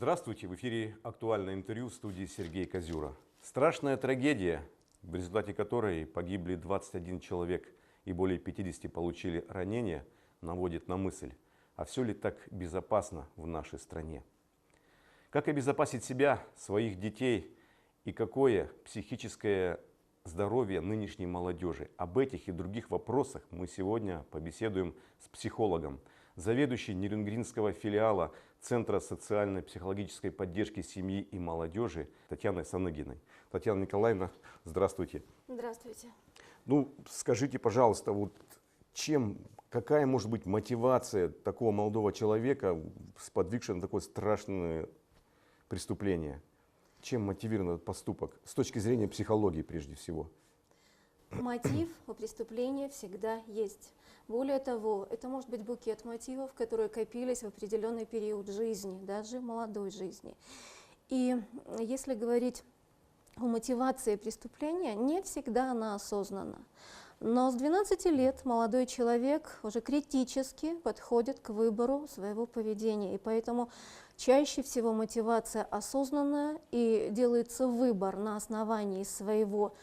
Здравствуйте, в эфире актуальное интервью в студии Сергей Козюра. Страшная трагедия, в результате которой погибли 21 человек и более 50 получили ранения, наводит на мысль, а все ли так безопасно в нашей стране? Как обезопасить себя, своих детей и какое психическое здоровье нынешней молодежи? Об этих и других вопросах мы сегодня побеседуем с психологом, заведующей Нерюнгринского филиала Центра социальной психологической поддержки семьи и молодежи Татьяной Саныгиной. Татьяна Николаевна, здравствуйте. Здравствуйте. Скажите, пожалуйста, какая может быть мотивация такого молодого человека, сподвигшего на такое страшное преступление? Чем мотивирован этот поступок с точки зрения психологии прежде всего? Мотив у преступления всегда есть. Более того, это может быть букет мотивов, которые копились в определенный период жизни, даже молодой жизни. И если говорить о мотивации преступления, не всегда она осознанна. Но с 12 лет молодой человек уже критически подходит к выбору своего поведения. И поэтому чаще всего мотивация осознанная и делается выбор на основании своего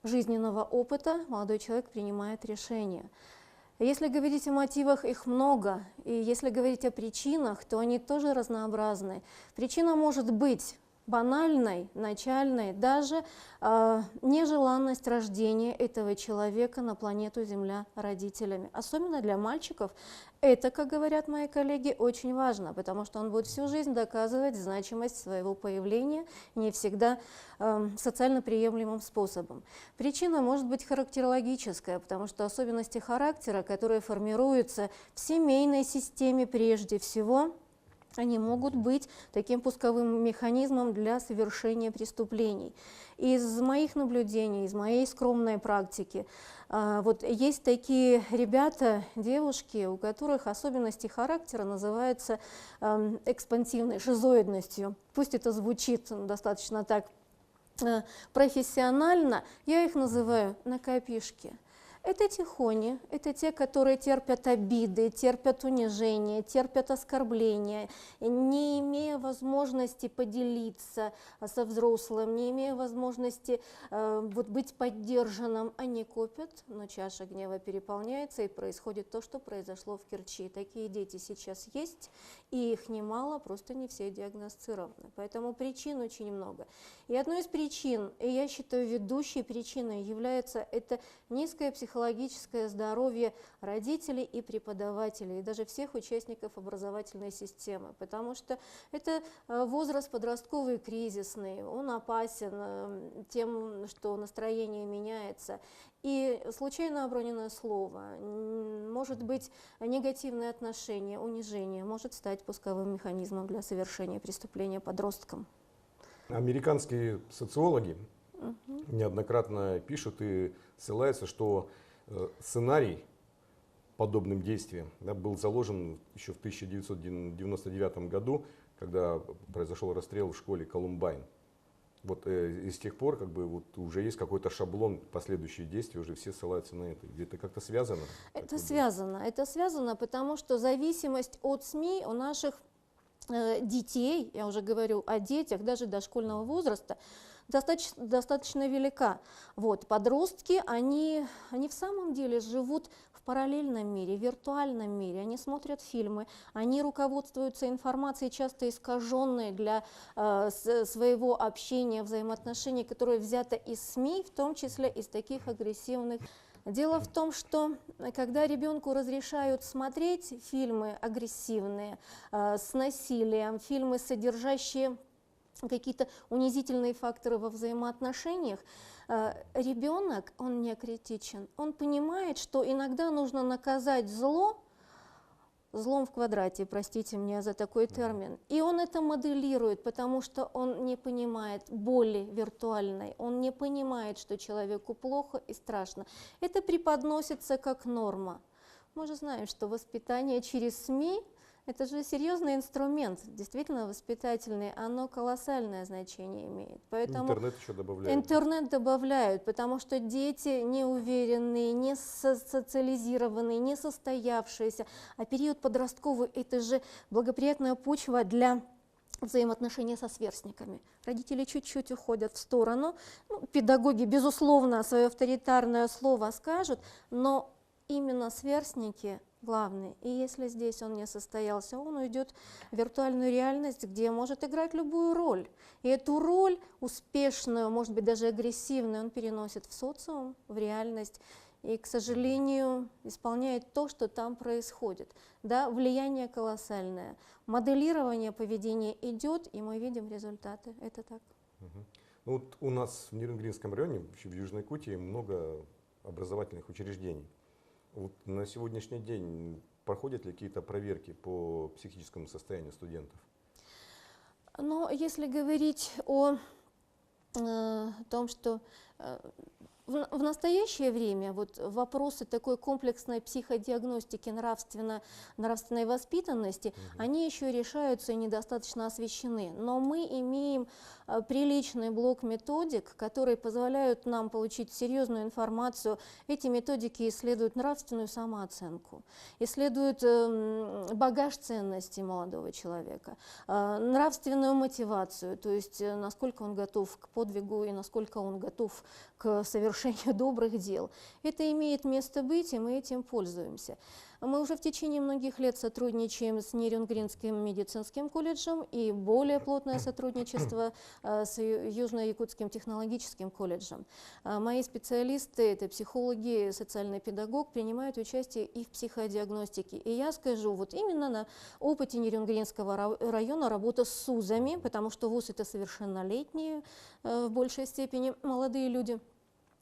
жизненного опыта, молодой человек принимает решение. Если говорить о мотивах, их много, и если говорить о причинах, то они тоже разнообразны. Причина может быть банальной, начальной, даже нежеланность рождения этого человека на планету Земля родителями. Особенно для мальчиков это, как говорят мои коллеги, очень важно, потому что он будет всю жизнь доказывать значимость своего появления не всегда социально приемлемым способом. Причина может быть характерологическая, потому что особенности характера, которые формируются в семейной системе прежде всего, они могут быть таким пусковым механизмом для совершения преступлений. Из моих наблюдений, из моей скромной практики, есть такие ребята, девушки, у которых особенности характера называются экспансивной шизоидностью. Пусть это звучит достаточно так профессионально, я их называю накопишки. Это тихони, это те, которые терпят обиды, терпят унижение, терпят оскорбления, не имея возможности поделиться со взрослым, не имея возможности быть поддержанным, они копят, но чаша гнева переполняется, и происходит то, что произошло в Керчи. Такие дети сейчас есть, и их немало, просто не все диагностированы. Поэтому причин очень много. И одной из причин, и я считаю, ведущей причиной является это низкое психологическое здоровье родителей и преподавателей, и даже всех участников образовательной системы, потому что это возраст подростковый кризисный, он опасен тем, что настроение меняется, и случайно оброненное слово, может быть негативное отношение, унижение, может стать пусковым механизмом для совершения преступления подросткам. Американские социологи неоднократно пишут и ссылаются, что сценарий подобным действиям был заложен еще в 1999 году, когда произошел расстрел в школе Колумбайн. И с тех пор уже есть какой-то шаблон, последующие действия, уже все ссылаются на это. Это как-то связано? Это связано, потому что зависимость от СМИ у наших детей, я уже говорю о детях, даже дошкольного возраста, достаточно велика. Подростки, они в самом деле живут в параллельном мире, в виртуальном мире, они смотрят фильмы, они руководствуются информацией, часто искаженной для своего общения, взаимоотношений, которые взяты из СМИ, в том числе из таких агрессивных. Дело в том, что когда ребенку разрешают смотреть фильмы агрессивные, с насилием, фильмы, содержащие какие-то унизительные факторы во взаимоотношениях, ребенок, он не критичен, он понимает, что иногда нужно наказать злом в квадрате, простите меня за такой термин, и он это моделирует, потому что он не понимает боли виртуальной, он не понимает, что человеку плохо и страшно. Это преподносится как норма. Мы же знаем, что воспитание через СМИ Это же серьезный инструмент, действительно воспитательный, оно колоссальное значение имеет. Поэтому интернет еще добавляют. Интернет добавляют, потому что дети неуверенные, не социализированные, не состоявшиеся. А период подростковый – это же благоприятная почва для взаимоотношения со сверстниками. Родители чуть-чуть уходят в сторону. Ну, педагоги, безусловно, свое авторитарное слово скажут, но именно сверстники главные. И если здесь он не состоялся, он уйдет в виртуальную реальность, где может играть любую роль. И эту роль успешную, может быть, даже агрессивную, он переносит в социум, в реальность. И, к сожалению, исполняет то, что там происходит. Да, влияние колоссальное. Моделирование поведения идет, и мы видим результаты. Это так. Ну, вот у нас в Нерюнгринском районе, в Южной Якутии, много образовательных учреждений. Вот на сегодняшний день проходят ли какие-то проверки по психическому состоянию студентов? Но если говорить о том, что в настоящее время вот вопросы такой комплексной психодиагностики, нравственной воспитанности, они еще решаются и недостаточно освещены. Но мы имеем приличный блок методик, которые позволяют нам получить серьезную информацию. Эти методики исследуют нравственную самооценку, исследуют багаж ценностей молодого человека, нравственную мотивацию, то есть насколько он готов к подвигу и насколько он готов к совершению добрых дел. Это имеет место быть, и мы этим пользуемся. Мы уже в течение многих лет сотрудничаем с Нерюнгринским медицинским колледжем и более плотное сотрудничество с Южно-Якутским технологическим колледжем. Мои специалисты, это психологи, социальный педагог, принимают участие и в психодиагностике. И я скажу, вот именно на опыте Нерюнгринского района работа с СУЗами, потому что ВУЗ это совершеннолетние в большей степени молодые люди,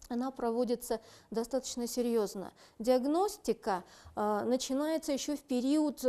она проводится достаточно серьезно. Диагностика начинается еще в период,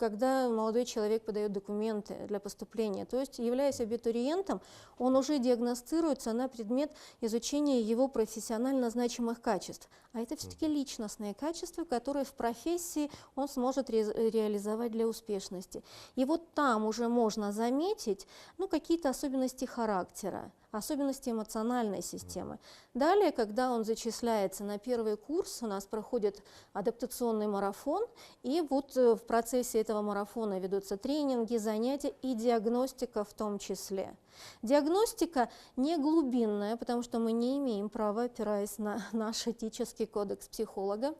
когда молодой человек подает документы для поступления. То есть, являясь абитуриентом, он уже диагностируется на предмет изучения его профессионально значимых качеств. А это все-таки личностные качества, которые в профессии он сможет реализовать для успешности. И вот там уже можно заметить какие-то особенности характера, особенности эмоциональной системы. Далее, когда он зачисляется на первый курс, у нас проходит адаптационный марафон, и вот в процессе этого марафона ведутся тренинги, занятия и диагностика в том числе. Диагностика не глубинная, потому что мы не имеем права, опираясь на наш этический кодекс психолога,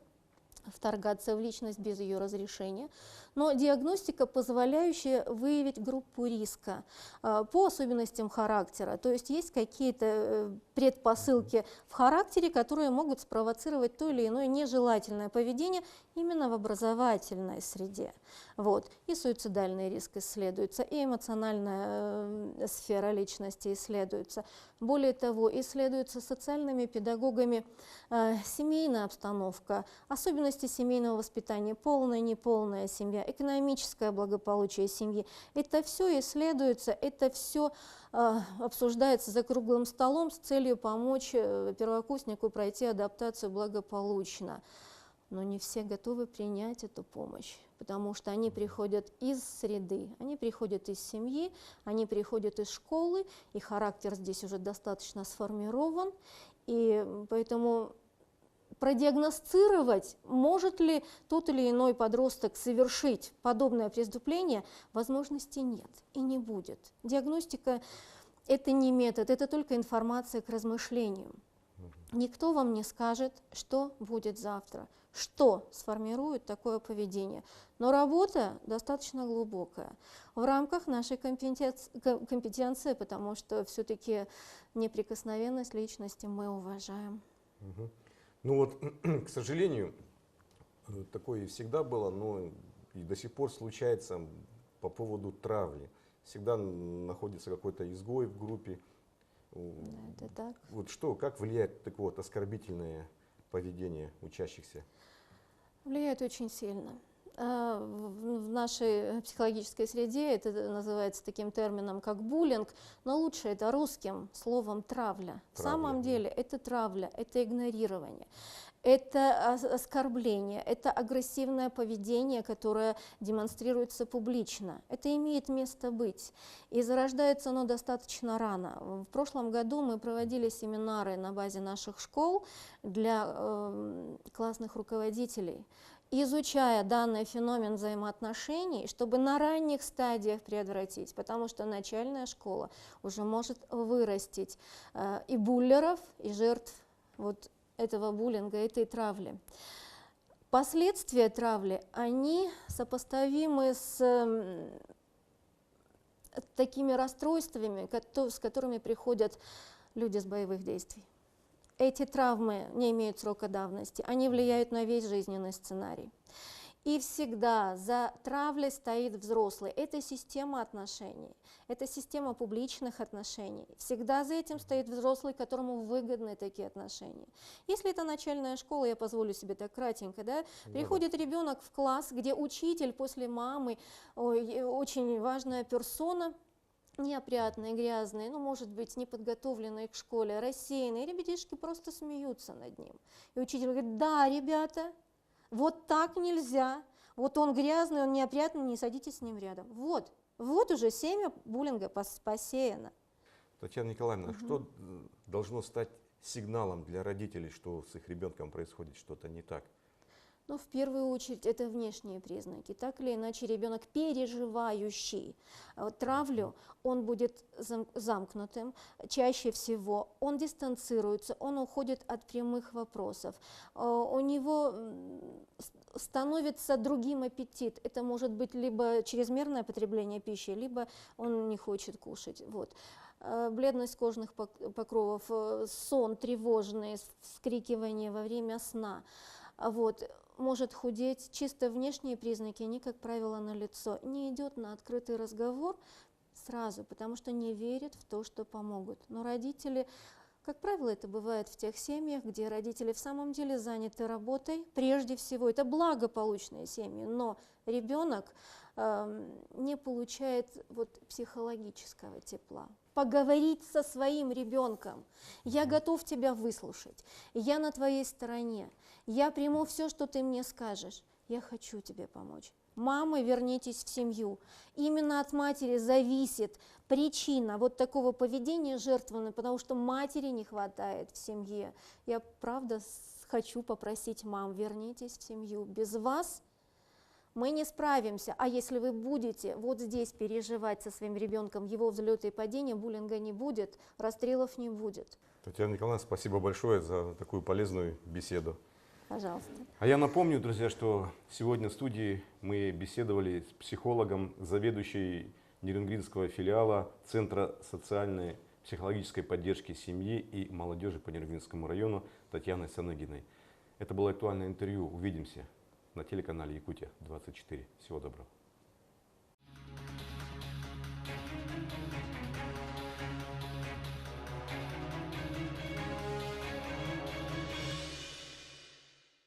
вторгаться в личность без ее разрешения, но диагностика, позволяющая выявить группу риска по особенностям характера. То есть есть какие-то предпосылки в характере, которые могут спровоцировать то или иное нежелательное поведение именно в образовательной среде. Вот. И суицидальный риск исследуется, и эмоциональная сфера личности исследуется. Более того, исследуется социальными педагогами семейная обстановка, особенности семейного воспитания, полная, неполная семья, экономическое благополучие семьи. Это все исследуется, это все обсуждается за круглым столом с целью помочь первокурснику пройти адаптацию благополучно. Но не все готовы принять эту помощь, потому что они приходят из среды, они приходят из семьи, они приходят из школы, и характер здесь уже достаточно сформирован, и поэтому продиагностировать, может ли тот или иной подросток совершить подобное преступление, возможности нет и не будет. Диагностика – это не метод, это только информация к размышлению. Никто вам не скажет, что будет завтра, что сформирует такое поведение. Но работа достаточно глубокая в рамках нашей компетенции, потому что все-таки неприкосновенность личности мы уважаем. Ну вот, к сожалению, такое всегда было, но и до сих пор случается по поводу травли. Всегда находится какой-то изгой в группе. Да, это так. Вот что, как влияет такое вот оскорбительное поведение учащихся? Влияет очень сильно. В нашей психологической среде это называется таким термином, как буллинг, но лучше это русским словом травля. В самом деле это травля, это игнорирование. Это оскорбление, это агрессивное поведение, которое демонстрируется публично. Это имеет место быть. И зарождается оно достаточно рано. В прошлом году мы проводили семинары на базе наших школ для классных руководителей. изучая данный феномен взаимоотношений, чтобы на ранних стадиях предотвратить, потому что начальная школа уже может вырастить и буллеров, и жертв вот этого буллинга, этой травли. Последствия травли, они сопоставимы с такими расстройствами, с которыми приходят люди с боевых действий. Эти травмы не имеют срока давности, они влияют на весь жизненный сценарий. И всегда за травлей стоит взрослый. Это система отношений, это система публичных отношений. Всегда за этим стоит взрослый, которому выгодны такие отношения. Если это начальная школа, я позволю себе так кратенько, да, приходит ребенок в класс, где учитель после мамы, очень важная персона, неопрятные, грязные, ну, может быть, неподготовленные к школе, рассеянные, ребятишки просто смеются над ним. И учитель говорит: да, ребята, вот так нельзя, вот он грязный, он неопрятный, не садитесь с ним рядом. Вот уже семя буллинга посеяно. Татьяна Николаевна, что должно стать сигналом для родителей, что с их ребенком происходит что-то не так? Ну, в первую очередь, это внешние признаки. Так или иначе, ребенок, переживающий травлю, он будет замкнутым. Чаще всего он дистанцируется, он уходит от прямых вопросов. У него становится другим аппетит. Это может быть либо чрезмерное потребление пищи, либо он не хочет кушать. Вот. Бледность кожных покровов, сон тревожный, вскрикивание во время сна. Вот. Может худеть, чисто внешние признаки, они, как правило, налицо. Не идет на открытый разговор сразу, потому что не верит в то, что помогут. Но родители, как правило, это бывает в тех семьях, где родители в самом деле заняты работой. Прежде всего, это благополучные семьи, но ребенок не получает вот психологического тепла. Поговорить со своим ребенком. Я готов тебя выслушать, я на твоей стороне, я приму все, что ты мне скажешь, я хочу тебе помочь. Мамы, вернитесь в семью. Именно от матери зависит причина вот такого поведения жертвы, потому что матери не хватает в семье. Я правда хочу попросить мам: вернитесь в семью. Без вас мы не справимся. А если вы будете вот здесь переживать со своим ребенком его взлеты и падения, буллинга не будет, расстрелов не будет. Татьяна Николаевна, спасибо большое за такую полезную беседу. Пожалуйста. А я напомню, друзья, что сегодня в студии мы беседовали с психологом, заведующей Нерюнгринского филиала Центра социальной психологической поддержки семьи и молодежи по Нерюнгринскому району Татьяной Саныгиной. Это было актуальное интервью. Увидимся на телеканале Якутия 24. Всего доброго.